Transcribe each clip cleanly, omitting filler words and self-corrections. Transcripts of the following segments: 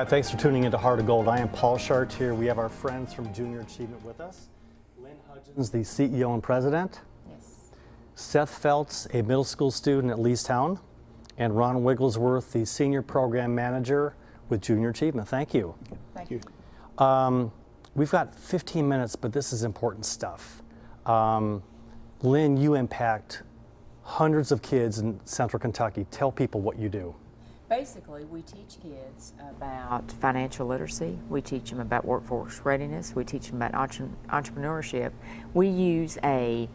Hi, thanks for tuning into Heart of Gold. I am Paul Chartier. We have our friends from Junior Achievement with us. Lynn Hudgens, the CEO and president. Yes. Seth Feltz, a middle school student at Leestown. And Ron Wigglesworth, the senior program manager with Junior Achievement. Thank you. Thank you. We've got 15 minutes, but this is important stuff. Lynn, you impact hundreds of kids in Central Kentucky. Tell people what you do. Basically, we teach kids about financial literacy. We teach them about workforce readiness. We teach them about entrepreneurship. We use a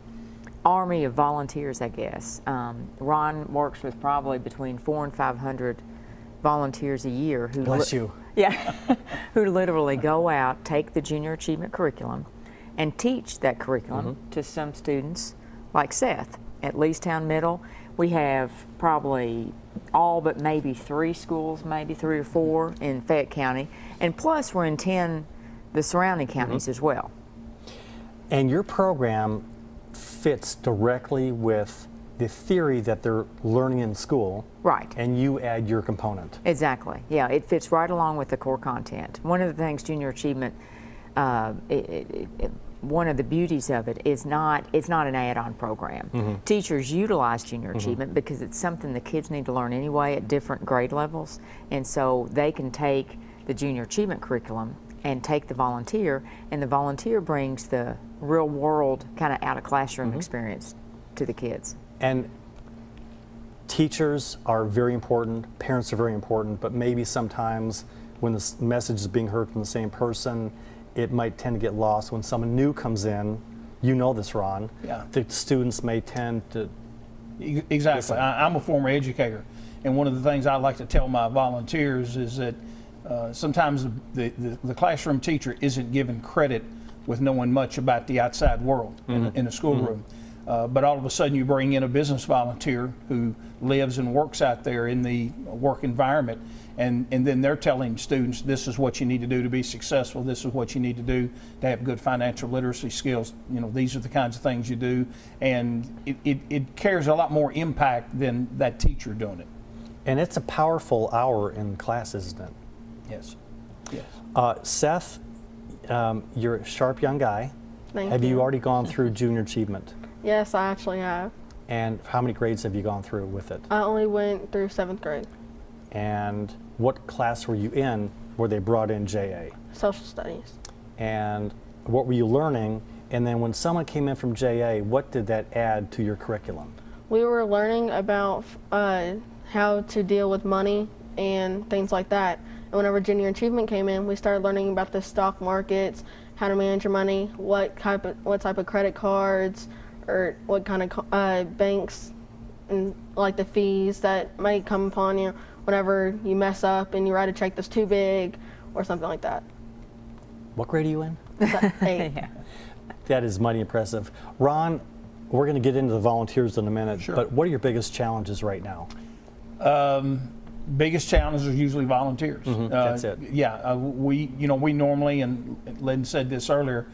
army of volunteers, I guess. Ron works with probably between 400 and 500 volunteers a year who Bless you. Yeah, who literally go out, take the Junior Achievement curriculum, and teach that curriculum to some students like Seth. At Leestown Middle, we have probably all but maybe 3 schools, maybe 3 or 4 in Fayette County, and plus we're in 10 the surrounding counties as well. And your program fits directly with the theory that they're learning in school. Right. And you add your component. Exactly. Yeah, it fits right along with the core content. One of the things Junior Achievement, one of the beauties of it is it's not an add-on program. Teachers utilize Junior Achievement because it's something the kids need to learn anyway at different grade levels, and so they can take the Junior Achievement curriculum and take the volunteer, and the volunteer brings the real world kind of out of classroom experience to the kids. And teachers are very important, parents are very important, but maybe sometimes when the message is being heard from the same person, it might tend to get lost. When someone new comes in, you know this, Ron, the students may tend to... Exactly. I'm a former educator, and one of the things I like to tell my volunteers is that sometimes the classroom teacher isn't given credit with knowing much about the outside world in a schoolroom. But all of a sudden you bring in a business volunteer who lives and works out there in the work environment, and then they're telling students, this is what you need to do to be successful, this is what you need to do to have good financial literacy skills, you know, these are the kinds of things you do, and it carries a lot more impact than that teacher doing it. And it's a powerful hour in class, isn't it? Yes. Yes. Seth, you're a sharp young guy. Thank you already gone through Junior Achievement? Yes, I actually have. And how many grades have you gone through with it? I only went through 7th grade. And what class were you in where they brought in JA? Social studies. And what were you learning? And then when someone came in from JA, what did that add to your curriculum? We were learning about how to deal with money and things like that. And whenever Junior Achievement came in, we started learning about the stock markets, how to manage your money, what type of credit cards, or what kind of banks, and like the fees that may come upon you whenever you mess up and you write a check that's too big or something like that. What grade are you in? 8. Yeah. That is mighty impressive. Ron, we're going to get into the volunteers in a minute, but what are your biggest challenges right now? Biggest challenges are usually volunteers. That's it. Yeah, we normally, and Lynn said this earlier,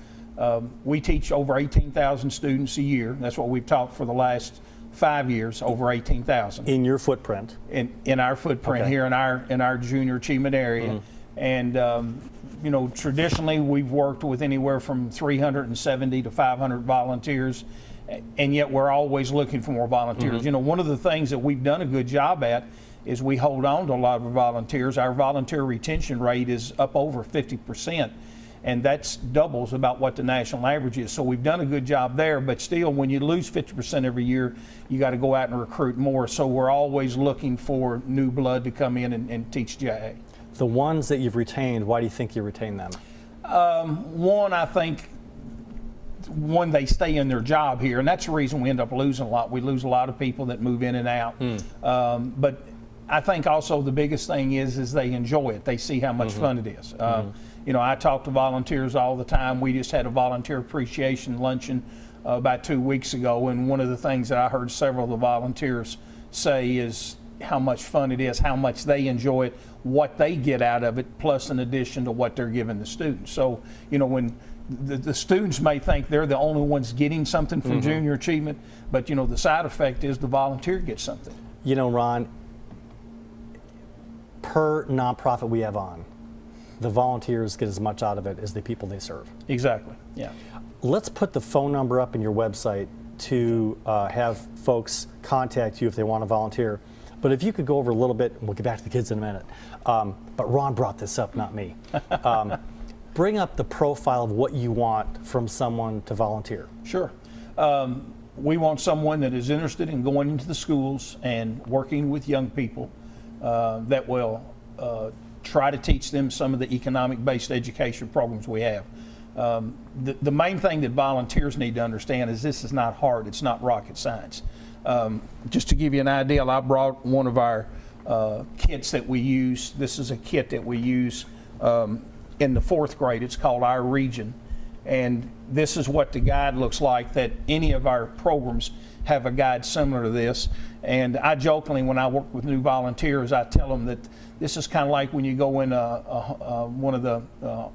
we teach over 18,000 students a year. That's what we've taught for the last 5 years, over 18,000. In your footprint? In our footprint here in our Junior Achievement area. And you know, traditionally we've worked with anywhere from 370 to 500 volunteers, and yet we're always looking for more volunteers. You know, one of the things that we've done a good job at is we hold on to a lot of our volunteers. Our volunteer retention rate is up over 50%. And that's doubles about what the national average is. So we've done a good job there, but still when you lose 50% every year, you got to go out and recruit more. So we're always looking for new blood to come in and teach JA. The ones that you've retained, why do you think you retain them? One, I think, they stay in their job here, and that's the reason we end up losing a lot. We lose a lot of people that move in and out. But I think also the biggest thing is they enjoy it. They see how much fun it is. You know, I talk to volunteers all the time. We just had a volunteer appreciation luncheon about 2 weeks ago, and one of the things that I heard several of the volunteers say is how much fun it is, how much they enjoy it, what they get out of it, plus in addition to what they're giving the students. So, you know, when the students may think they're the only ones getting something from Junior Achievement, but, you know, the side effect is the volunteer gets something. You know, Ron, per nonprofit we have on, the volunteers get as much out of it as the people they serve. Exactly. Yeah. Let's put the phone number up in your website to have folks contact you if they want to volunteer. But if you could go over a little bit, and we'll get back to the kids in a minute. But Ron brought this up, not me. Bring up the profile of what you want from someone to volunteer. Sure. We want someone that is interested in going into the schools and working with young people that will try to teach them some of the economic-based education programs we have. The main thing that volunteers need to understand is this is not hard. It's not rocket science. Just to give you an idea, I brought one of our kits that we use. This is a kit that we use in the 4th grade. It's called Our Region. And this is what the guide looks like, that any of our programs have a guide similar to this. And I jokingly, when I work with new volunteers, I tell them that this is kind of like when you go in one of the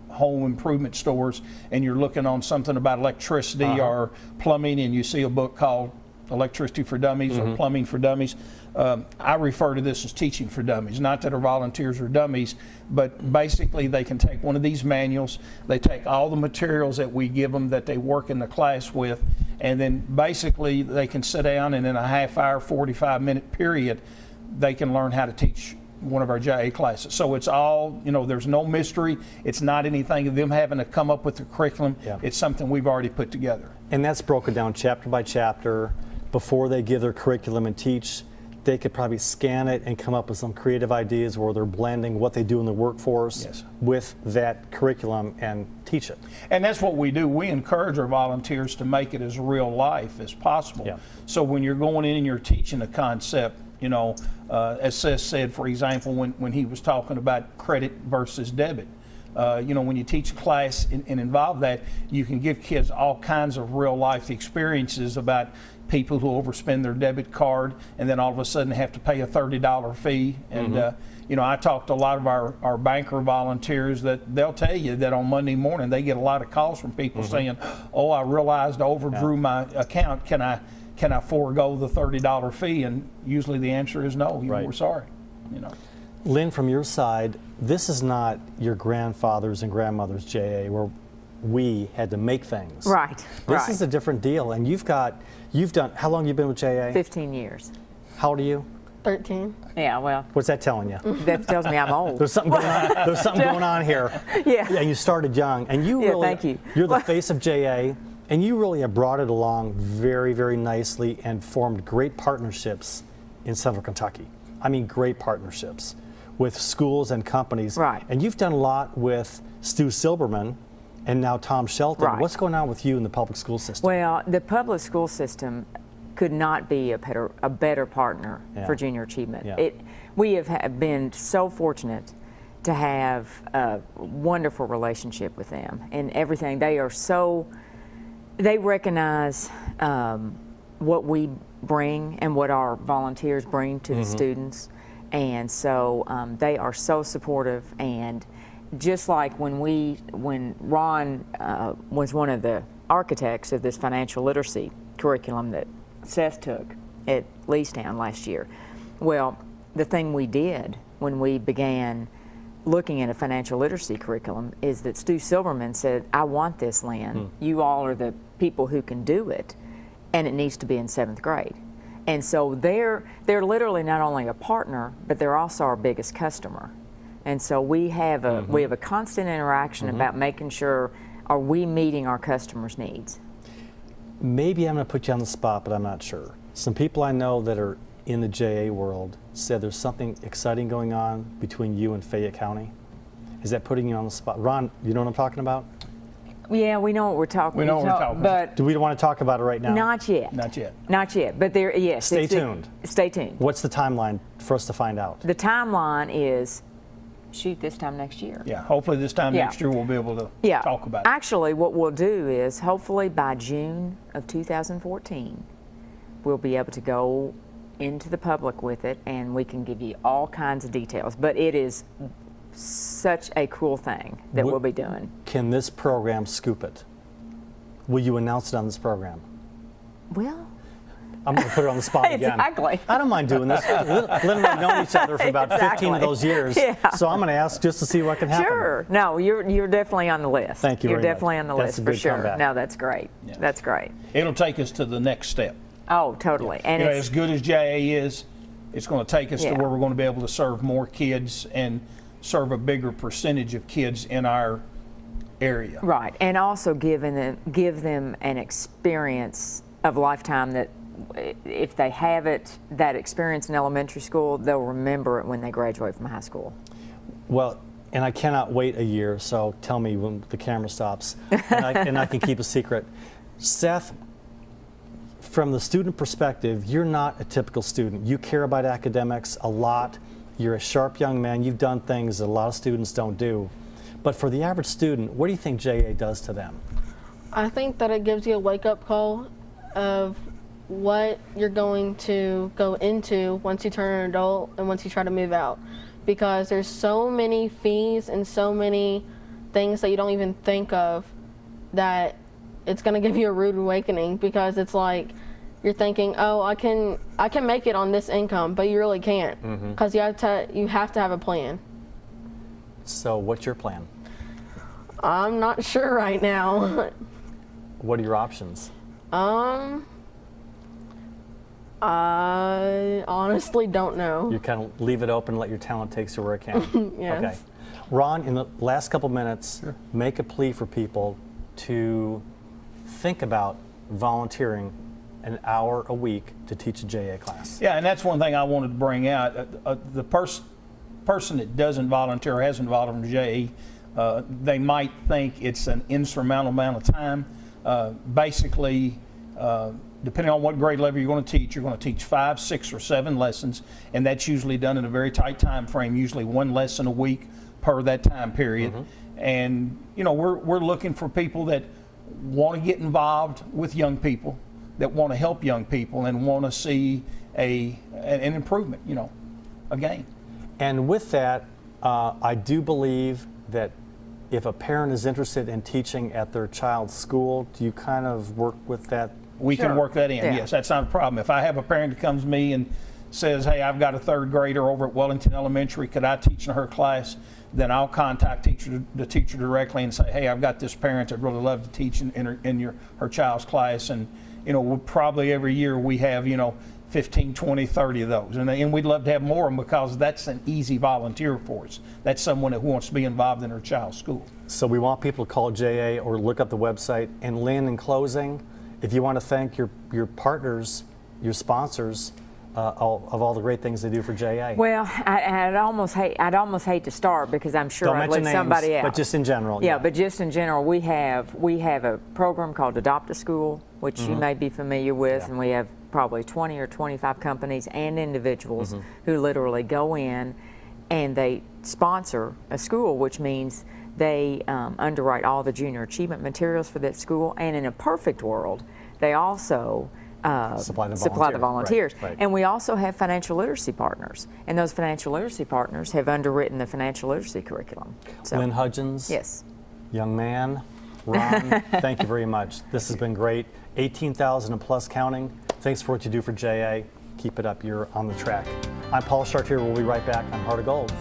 home improvement stores and you're looking on something about electricity or plumbing, and you see a book called Electricity for Dummies or Plumbing for Dummies. I refer to this as teaching for dummies. Not that our volunteers are dummies, but basically they can take one of these manuals, they take all the materials that we give them that they work in the class with, and then basically they can sit down and in a half-hour, 45-minute period, they can learn how to teach one of our JA classes. So it's all, there's no mystery. It's not anything of them having to come up with the curriculum. Yeah. It's something we've already put together. And that's broken down chapter by chapter. Before they give their curriculum and teach, they could probably scan it and come up with some creative ideas where they're blending what they do in the workforce with that curriculum and teach it. And that's what we do. We encourage our volunteers to make it as real life as possible. Yeah. So when you're going in and you're teaching a concept, as Seth said, for example, when he was talking about credit versus debit, when you teach a class and involve that, you can give kids all kinds of real life experiences about people who overspend their debit card and then all of a sudden have to pay a $30 fee. And, I talked to a lot of our banker volunteers that they'll tell you that on Monday morning they get a lot of calls from people saying, oh, I realized I overdrew my account. Can I forego the $30 fee? And usually the answer is no. We're sorry. Lynn, from your side, this is not your grandfather's and grandmother's JA where we had to make things. Right. This is a different deal. And you've done, how long have you been with JA? 15 years. How old are you? 13. Yeah, well. What's that telling you? That tells me I'm old. There's something going on. There's something going on here. Yeah. Yeah, you started young. And you really, thank you. You're the face of JA. And you really have brought it along very, very nicely and formed great partnerships in Central Kentucky. I mean, great partnerships with schools and companies. Right. And you've done a lot with Stu Silberman and now Tom Shelton. Right. What's going on with you in the public school system? Well, the public school system could not be a better partner for junior achievement. Yeah. We have been so fortunate to have a wonderful relationship with them and everything. They recognize what we bring and what our volunteers bring to the students, and so they are so supportive. And just like when Ron was one of the architects of this financial literacy curriculum that Seth took at Leestown last year, well, the thing we did when we began looking at a financial literacy curriculum is that Stu Silberman said, I want this, Lynn. You all are the people who can do it, and it needs to be in 7th grade. And so they're literally not only a partner, but they're also our biggest customer. And so we have a constant interaction about making sure, are we meeting our customers' needs? Maybe I'm going to put you on the spot, but I'm not sure. Some people I know that are in the JA world said there's something exciting going on between you and Fayette County. Is that putting you on the spot? Ron, you know what I'm talking about? Yeah, we know what we're talking about. We know what we're talking about. But Do we want to talk about it right now? not yet. Not yet. Not yet. But yes. Stay tuned. Stay tuned. What's the timeline for us to find out? The timeline is, this time next year. Yeah, hopefully this time next year we'll be able to talk about it. Actually, what we'll do is hopefully by June of 2014, we'll be able to go into the public with it, and we can give you all kinds of details. But it is such a cool thing that we'll be doing. Can this program scoop it? Will you announce it on this program? Well, I'm going to put her on the spot again. Exactly. I don't mind doing this. Lynn and I have known each other for about 15 of those years. Yeah. So I'm going to ask just to see what can happen. Sure. No, you're definitely on the list. Thank you You're very much. definitely on the That's list a for good sure. comeback. No, that's great. That's great. It'll take us to the next step. Oh, totally. And You know, it's, as good as JA is, it's going to take us to Yeah. where we're going to be able to serve more kids and serve a bigger percentage of kids in our area. right, and also give them an experience of lifetime that if they have that experience in elementary school, they'll remember it when they graduate from high school. Well, and I cannot wait a year, so tell me when the camera stops, and I can keep a secret. Seth, from the student perspective, you're not a typical student. You care about academics a lot. You're a sharp young man. You've done things that a lot of students don't do. But for the average student, what do you think JA does to them? I think that it gives you a wake-up call of what you're going to go into once you turn an adult and once you try to move out. Because there's so many fees and so many things that you don't even think of that it's going to give you a rude awakening, because it's like you're thinking, oh, I can make it on this income, but you really can't, because you have to have a plan. So what's your plan? I'm not sure right now. What are your options? I honestly don't know. You kind of leave it open and let your talent take you where it can. Yes. Okay. Ron, in the last couple minutes, make a plea for people to think about volunteering an hour a week to teach a JA class. Yeah, and that's one thing I wanted to bring out. The person that doesn't volunteer or hasn't volunteered for JA, they might think it's an insurmountable amount of time. Basically, depending on what grade level you're going to teach, you're going to teach 5, 6, or 7 lessons, and that's usually done in a very tight time frame, usually 1 lesson a week per that time period. And you know, we're looking for people that want to get involved with young people, that want to help young people, and want to see an improvement, you know, a gain. And with that, I do believe that if a parent is interested in teaching at their child's school, do you kind of work with that? We can work that in, Yeah. yes, that's not a problem. If I have a parent that comes to me and says, hey, I've got a 3rd grader over at Wellington Elementary, could I teach in her class? Then I'll contact the teacher directly and say, hey, I've got this parent that really love to teach in her child's class. And, you know, we'll probably every year we have, you know, 15, 20, 30 of those. And we'd love to have more of them, because that's an easy volunteer for us. That's someone who wants to be involved in her child's school. So we want people to call JA or look up the website. And Lynn, in closing, if you want to thank your partners, your sponsors, of all the great things they do for JA. Well, I'd almost hate to start, because I'm sure Don't I'd mention leave names, somebody out. but just in general. Yeah, but just in general, we have a program called Adopt a School, which you may be familiar with, and we have probably 20 or 25 companies and individuals who literally go in and they sponsor a school, which means they underwrite all the junior achievement materials for that school, and in a perfect world, they also supply the volunteers. Right. And we also have financial literacy partners, and those financial literacy partners have underwritten the financial literacy curriculum. So, Lynn Hudgens, yes. young man, Ron, thank you very much. This has been great. 18,000 and plus counting. Thanks for what you do for JA. Keep it up. You're on the track. I'm Paul Chartier. We'll be right back on Heart of Gold.